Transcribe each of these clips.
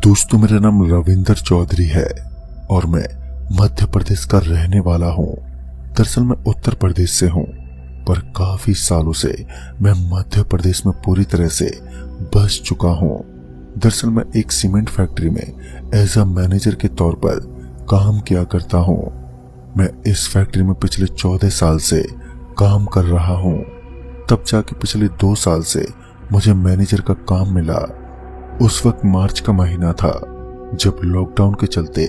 दोस्तों, मेरा नाम रविंदर चौधरी है और मैं मध्य प्रदेश का रहने वाला हूँ। दरअसल मैं उत्तर प्रदेश से हूँ, पर काफी सालों से मैं मध्य प्रदेश में पूरी तरह से बस चुका हूँ। दरअसल मैं एक सीमेंट फैक्ट्री में एज अ मैनेजर के तौर पर काम किया करता हूँ। मैं इस फैक्ट्री में पिछले 14 साल से काम कर रहा हूँ। तब जाके पिछले 2 साल से मुझे मैनेजर का काम मिला। उस वक्त मार्च का महीना था जब लॉकडाउन के चलते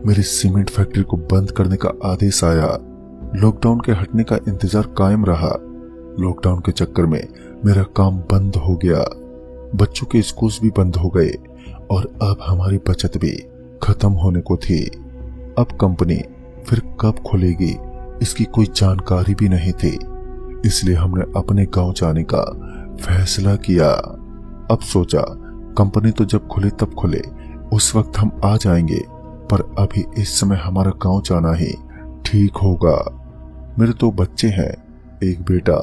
मेरी सीमेंट फैक्ट्री को बंद करने का आदेश आया। लॉकडाउन के हटने का इंतजार कायम रहा। लॉकडाउन के चक्कर में मेरा काम बंद हो गया, बच्चों के स्कूल भी बंद हो गए और अब हमारी बचत भी खत्म होने को थी। अब कंपनी फिर कब खुलेगी इसकी कोई जानकारी भी नहीं थी, इसलिए हमने अपने गांव जाने का फैसला किया। अब सोचा कंपनी तो जब खुले तब खुले, उस वक्त हम आ जाएंगे, पर अभी इस समय हमारा गांव जाना ही ठीक होगा। मेरे 2 बच्चे हैं, एक बेटा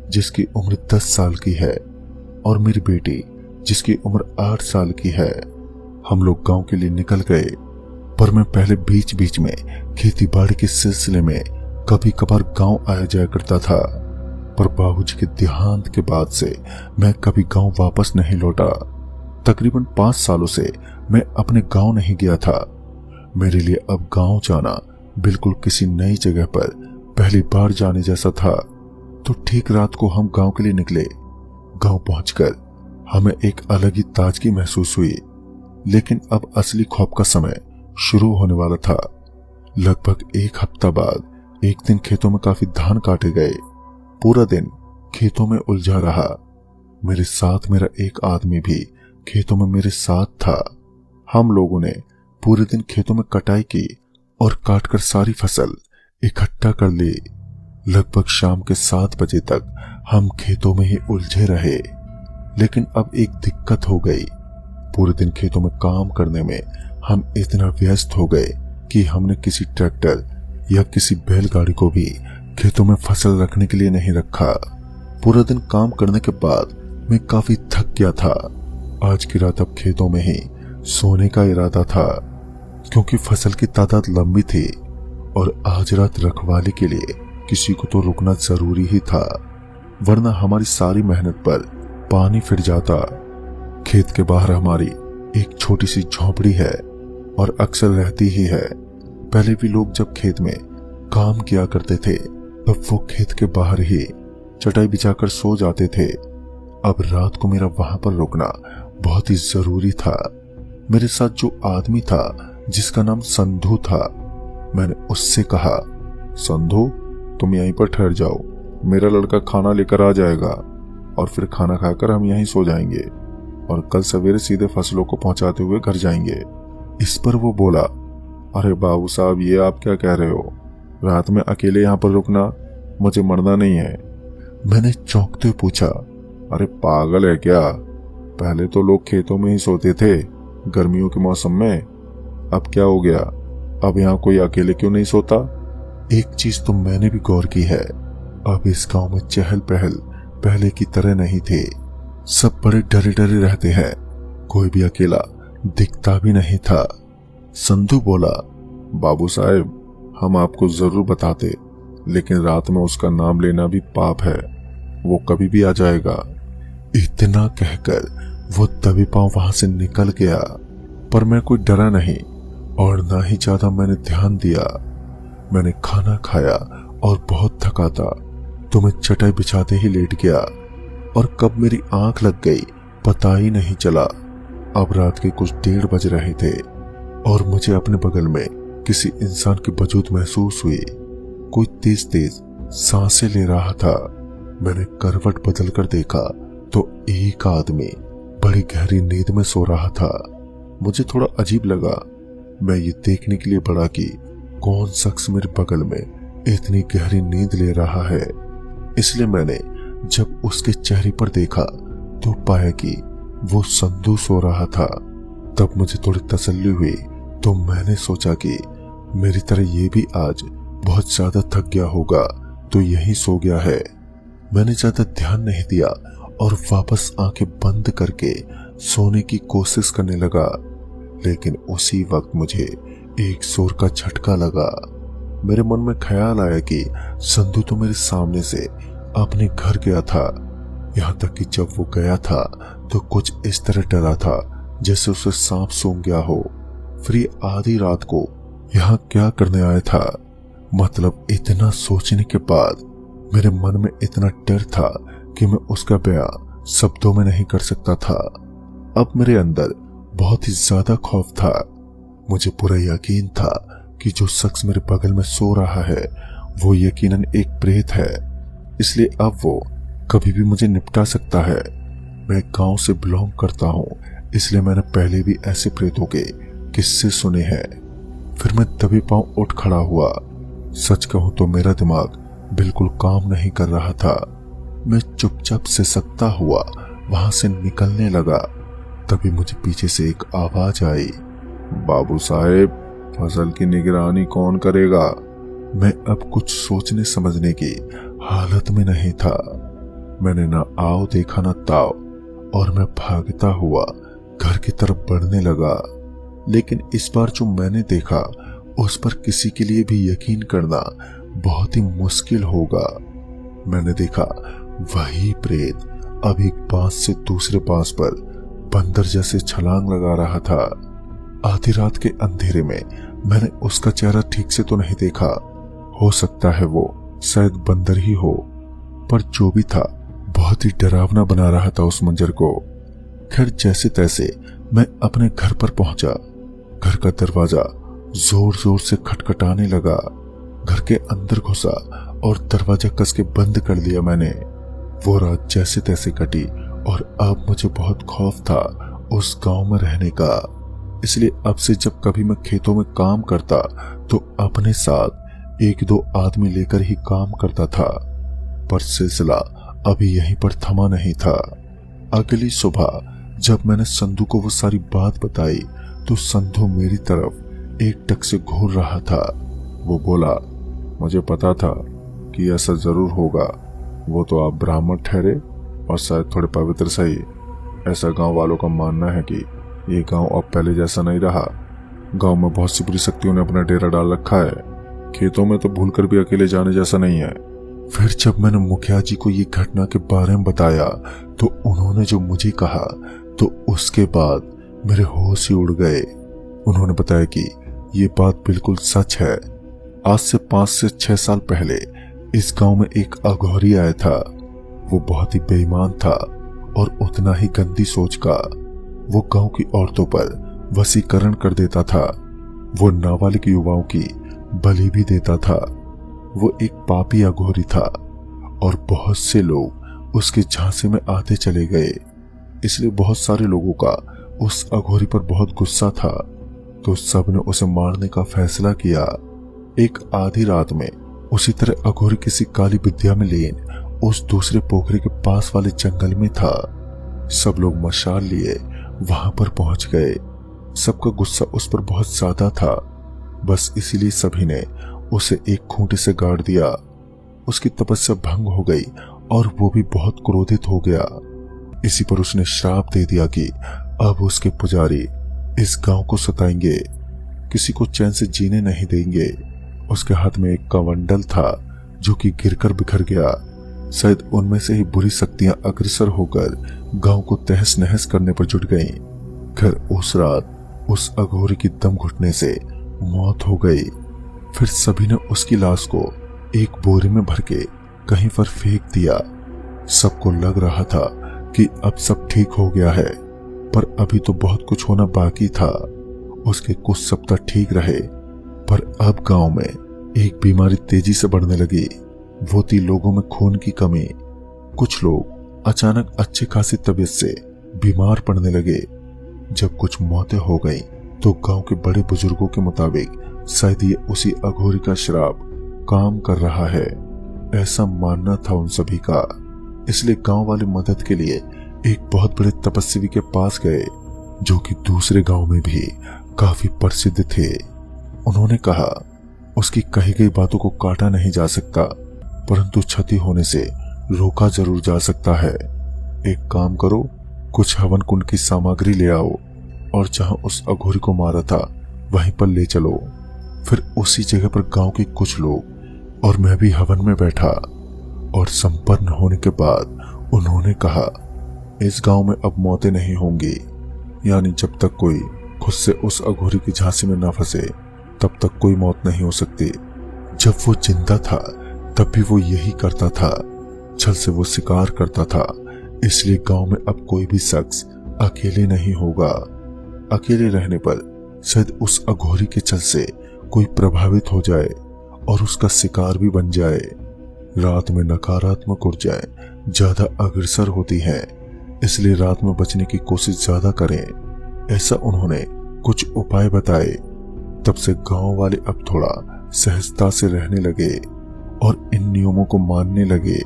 जिसकी उम्र 10 साल की है और मेरी बेटी जिसकी उम्र 8 साल की है। हम लोग गांव के लिए निकल गए, पर मैं पहले बीच बीच में खेती बाड़ी के सिलसिले में कभी कभार गांव आया जाया करता था, पर बाबूजी के देहांत के बाद से मैं कभी गांव वापस नहीं लौटा। तकरीबन 5 सालों से मैं अपने गांव नहीं गया था। मेरे लिए अब गांव जाना बिल्कुल किसी नई जगह पर पहली बार जाने जैसा था। तो ठीक रात को हम गांव के लिए निकले। गांव पहुंचकर हमें एक अलग ही ताजगी महसूस हुई, लेकिन अब असली खौफ का समय शुरू होने वाला था। लगभग 1 हफ्ता बाद एक दिन खेतों में काफी धान काटे गए। पूरा दिन खेतों में उलझा रहा। मेरे साथ मेरा एक आदमी भी खेतों में मेरे साथ था। हम लोगों ने पूरे दिन खेतों में कटाई की और काटकर सारी फसल इकट्ठा कर ली। लगभग शाम के 7 बजे तक हम खेतों में ही उलझे रहे, लेकिन अब एक दिक्कत हो गई। पूरे दिन खेतों में काम करने में हम इतना व्यस्त हो गए कि हमने किसी ट्रैक्टर या किसी बैलगाड़ी को भी खेतों में फसल रखने के लिए नहीं रखा। पूरा दिन काम करने के बाद मैं काफी थक गया था। आज की रात अब खेतों में ही सोने का इरादा था, क्योंकि फसल की तादाद लंबी थी और आज रात रखवाली के लिए किसी को तो रुकना जरूरी ही था, वरना हमारी सारी मेहनत पर पानी फिर जाता। खेत के बाहर हमारी एक छोटी सी झोपड़ी है और अक्सर रहती ही है। पहले भी लोग जब खेत में काम किया करते थे तब वो खेत के बाहर ही चटाई बिछाकर सो जाते थे। अब रात को मेरा वहां पर रुकना बहुत ही जरूरी था। मेरे साथ जो आदमी था जिसका नाम संधू था, मैंने उससे कहा, संधू तुम यहीं पर ठहर जाओ, मेरा लड़का खाना लेकर आ जाएगा और फिर खाना खाकर हम यहीं सो जाएंगे और कल सवेरे सीधे फसलों को पहुंचाते हुए घर जाएंगे। इस पर वो बोला, अरे बाबू साहब, ये आप क्या कह रहे हो? रात में अकेले यहाँ पर रुकना, मुझे मरना नहीं है। मैंने चौंकते हुए पूछा, अरे पागल है क्या? पहले तो लोग खेतों में ही सोते थे गर्मियों के मौसम में, अब क्या हो गया? अब यहाँ कोई अकेले क्यों नहीं सोता? एक चीज तो मैंने भी गौर की है, अब इस गांव में चहल पहल पहले की तरह नहीं थे। सब बड़े डरे डरे रहते हैं, कोई भी अकेला दिखता भी नहीं था। संधू बोला, बाबू साहब हम आपको जरूर बताते, लेकिन रात में उसका नाम लेना भी पाप है, वो कभी भी आ जाएगा। इतना कहकर वो दबे पांव वहां से निकल गया, पर मैं कोई डरा नहीं और ना ही ज्यादा मैंने ध्यान दिया। मैंने खाना खाया और बहुत थका था, तो मैं चटाई बिछाते ही लेट गया और कब मेरी आंख लग गई पता ही नहीं चला। अब रात के कुछ 1:30 बज रहे थे और मुझे अपने बगल में किसी इंसान की वजूद महसूस हुई। कोई तेज तेज सांसें ले रहा था। मैंने करवट बदल कर देखा तो एक आदमी बड़ी गहरी नींद में सो रहा था। मुझे थोड़ा अजीब लगा। मैं ये देखने के लिए बढ़ा कि कौन शख्स मेरे बगल में इतनी गहरी नींद ले रहा है। इसलिए मैंने जब उसके चेहरे पर देखा तो पाया कि वो संधू सो रहा था। तब मुझे थोड़ी तसल्ली हुई, तो मैंने सोचा कि मेरी तरह ये भी आज बहुत ज्यादा थक गया होगा तो यहीं सो गया है। मैंने ज्यादा ध्यान नहीं दिया और वापस आंखें बंद करके सोने की कोशिश करने लगा। लेकिन उसी वक्त मुझे एक जोर का झटका लगा। मेरे मन में ख्याल आया कि संधू तो मेरे सामने से अपने घर गया था। यहाँ तक कि जब वो गया था तो कुछ इस तरह डरा था जैसे उसे सांप सूंघ गया हो। फिर ये आधी रात को यहाँ क्या करने आया था? मतलब इतना सोचने के बाद मेरे मन में इतना डर था कि मैं उसका बयान शब्दों में नहीं कर सकता था। अब मेरे अंदर बहुत ही ज्यादा खौफ था। मुझे पूरा यकीन था कि जो शख्स मेरे बगल में सो रहा है वो यकीनन एक प्रेत है, इसलिए अब वो कभी भी मुझे निपटा सकता है। मैं गांव से बिलोंग करता हूं, इसलिए मैंने पहले भी ऐसे प्रेतों के किस्से सुने हैं। फिर मैं दबे पांव उठ खड़ा हुआ। सच कहूं तो मेरा दिमाग बिल्कुल काम नहीं कर रहा था। मैं चुपचाप से सकता हुआ वहां से निकलने लगा। तभी मुझे पीछे से एक आवाज आई, बाबू साहेब, फसल की निगरानी कौन करेगा? मैं अब कुछ सोचने समझने की हालत में नहीं था। मैंने ना आओ देखा ना ताओ और मैं भागता हुआ घर की तरफ बढ़ने लगा। लेकिन इस बार जो मैंने देखा उस पर किसी के लिए भी यकीन करना बहुत ही मुश्किल होगा। मैंने देखा वही प्रेत अब एक बांस से दूसरे बांस पर बंदर जैसे छलांग लगा रहा था। आधी रात के अंधेरे में मैंने उसका चेहरा ठीक से तो नहीं देखा। हो सकता है वो शायद बंदर ही हो, पर जो भी था बहुत ही डरावना बना रहा था उस मंजर को। खैर जैसे तैसे मैं अपने घर पर पहुंचा। घर का दरवाजा जोर जोर से खटखटाने लगा। घर के अंदर घुसा और दरवाजा कस के बंद कर दिया मैंने। वो रात जैसे तैसे कटी और अब मुझे बहुत खौफ था उस गांव में रहने का। इसलिए अब से जब कभी मैं खेतों में काम करता तो अपने साथ एक दो आदमी लेकर ही काम करता था। पर सिलसिला अभी यहीं पर थमा नहीं था। अगली सुबह जब मैंने संधू को वो सारी बात बताई तो संधू मेरी तरफ एक टक से घूर रहा था। वो बोला, मुझे पता था कि ऐसा जरूर होगा। वो तो आप ब्राह्मण ठहरे और शायद थोड़े पवित्र सही। ऐसा गांव वालों का मानना है कि ये गांव अब पहले जैसा नहीं रहा। गांव में बहुत सी बुरी शक्तियों ने अपना डेरा डाल रखा है। खेतों में तो भूलकर भी अकेले जाने जैसा नहीं है। फिर जब मैंने मुखिया जी को ये घटना के बारे में बताया तो उन्होंने जो मुझे कहा तो उसके बाद मेरे होश ही उड़ गए। उन्होंने बताया कि ये बात बिल्कुल सच है। आज से 5 से 6 साल पहले इस गांव में एक अघोरी आया था। वो बहुत ही बेईमान था और उतना ही गंदी सोच का। वो गांव की औरतों पर वशीकरण कर देता था। वो नाबालिग युवाओं की बलि भी देता था। वो एक पापी अघोरी था और बहुत से लोग उसके झांसे में आते चले गए। इसलिए बहुत सारे लोगों का उस अघोरी पर बहुत गुस्सा था, तो सबने उसे मारने का फैसला किया। एक आधी रात में उसी तरह अघोरी किसी काली विद्या में लीन उस दूसरे पोखरे के पास वाले जंगल में था। सब लोग मशाल लिए वहां पर पहुंच गए। सबका गुस्सा उस पर बहुत ज्यादा था। बस इसीलिए सभी ने उसे एक खूंटे से गाड़ दिया। उसकी तपस्या भंग हो गई और वो भी बहुत क्रोधित हो गया। इसी पर उसने श्राप दे दिया कि अब उसके पुजारी इस गांव को सताएंगे, किसी को चैन से जीने नहीं देंगे। उसके हाथ में एक कमंडल था जो कि गिरकर बिखर गया। शायद उनमें से ही बुरी शक्तियां अग्रसर होकर गांव को तहस नहस करने पर जुट गईं। खैर उस रात उस अघोरी की दम घुटने से मौत हो गई। फिर सभी ने उसकी लाश को एक बोरे में भर के कहीं पर फेंक दिया। सबको लग रहा था कि अब सब ठीक हो गया है, पर अभी तो बहुत कुछ होना बाकी था। उसके कुछ सप्ताह ठीक रहे, पर अब गांव में एक बीमारी तेजी से बढ़ने लगी। वो थी लोगों में खून की कमी। कुछ लोग अचानक अच्छी खासी तबीयत से बीमार पड़ने लगे। जब कुछ मौतें हो गई तो गांव के बड़े बुजुर्गों के मुताबिक शायद ये उसी अघोरी का श्राप काम कर रहा है, ऐसा मानना था उन सभी का। इसलिए गांव वाले मदद के लिए एक बहुत बड़े तपस्वी के पास गए, जो कि दूसरे गांव में भी काफी प्रसिद्ध थे। उन्होंने कहा, उसकी कही गई बातों को काटा नहीं जा सकता, परंतु क्षति होने से रोका जरूर जा सकता है। एक काम करो, कुछ हवन कुंड की सामग्री ले आओ। और जहां उस अघोरी को मारा था वहीं पर ले चलो। फिर उसी जगह पर गांव के कुछ लोग और मैं भी हवन में बैठा और संपन्न होने के बाद उन्होंने कहा, इस गांव में अब मौतें नहीं होंगी, यानी जब तक कोई खुद से उस अघोरी की झांसी में ना फंसे तब तक कोई मौत नहीं हो सकती। जब वो जिंदा था तब भी वो यही करता था, छल से वो शिकार करता था, इसलिए गांव में अब कोई भी शख्स अकेले नहीं होगा। अकेले रहने पर शायद उस अघोरी के छल से कोई प्रभावित हो जाए और उसका शिकार भी बन जाए। रात में नकारात्मक ऊर्जाएं ज्यादा अग्रसर होती हैं, इसलिए रात में बचने की कोशिश ज्यादा करें। ऐसा उन्होंने कुछ उपाय बताए। तब से गांव वाले अब थोड़ा सहजता से रहने लगे और इन नियमों को मानने लगे।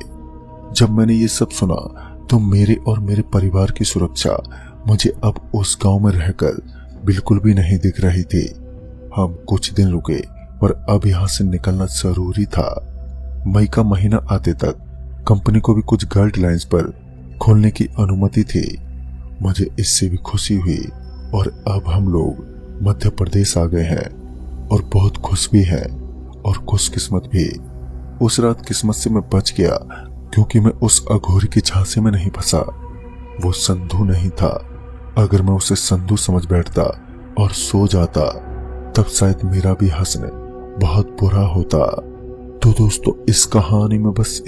जब मैंने ये सब सुना तो मेरे और मेरे परिवार की सुरक्षा मुझे अब उस गांव में रहकर बिल्कुल भी नहीं दिख रही थी। हम कुछ दिन रुके पर अब यहां से निकलना जरूरी था। मई का महीना आते तक कंपनी को भी कुछ गाइडलाइंस पर खोलने की अनुमति थी। मुझे इससे भी खुशी हुई और अब हम लोग मध्य प्रदेश आ गए हैं और बहुत खुश भी हैं और खुशकिस्मत भी। उस रात किस्मत से मैं बच गया क्योंकि मैं उस अघोरी की झांसे में नहीं फंसा। वो संधू नहीं था। अगर मैं उसे संधू समझ बैठता और सो जाता तब शायद मेरा भी हंसने बहुत बुरा होता। तो दोस्तों, इस कहानी में बस